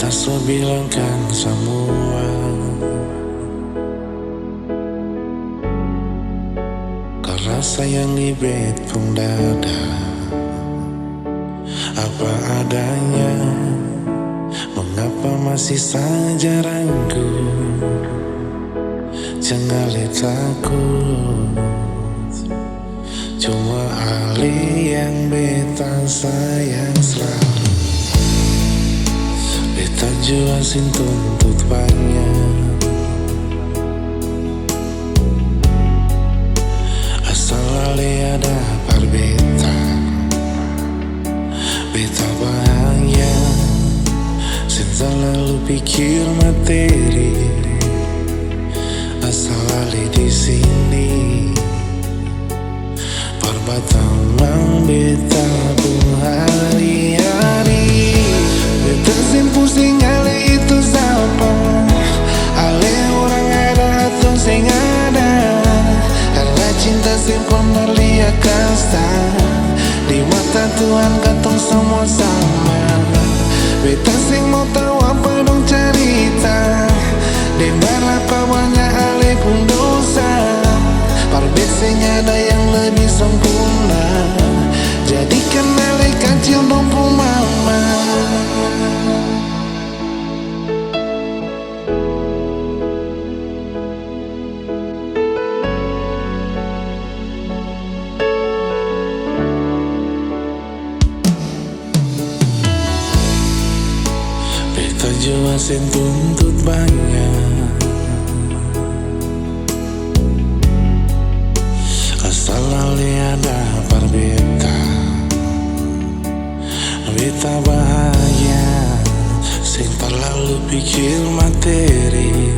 so bilangkan semua, karena sayang di betung dada. Apa adanya, mengapa masih saja ragu? Jangan takut, cuma Ali yang beta sayang selalu. Beta jelasin tuntut banyak, asal Ali ada par beta. Beta bahagia, senza lalu pikir materi. Asal Ali di sini, perbatangan beta pun hari-hari. Beta sin pusing Ali itu siapa, Ali orang ada atau sing ada. Karena cinta sin pernah lihat kasta, di mata Tuhan katong semua sama. Beta sing mau tahu apa dong cerita, di berapa banyak Ali pun dosa. Parbet sing ada yang lebih sempurna, jadikan Ali kecil dong pu mama. Beta jelasin tuntut banyak, asal Ali ada par beta. Beta bahagia, sing terlalu pikir materi.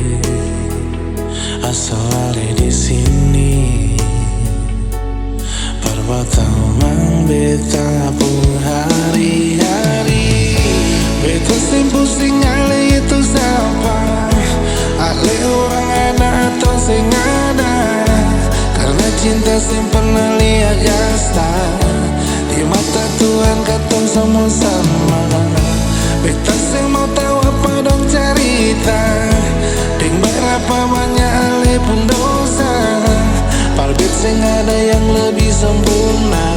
Asal Ali di sini, perbatangan beta pun hari-hari. Beta sing pusing Ali itu siapa, Ali orang ada atau sing ada. Karena cinta sing pernah lihat kasta, di mata Tuhan katong semua sama. Beta sing mau tahu apa dong cerita, ding berapa banyak Ali pun dosa. Parbet sing ada yang lebih sempurna,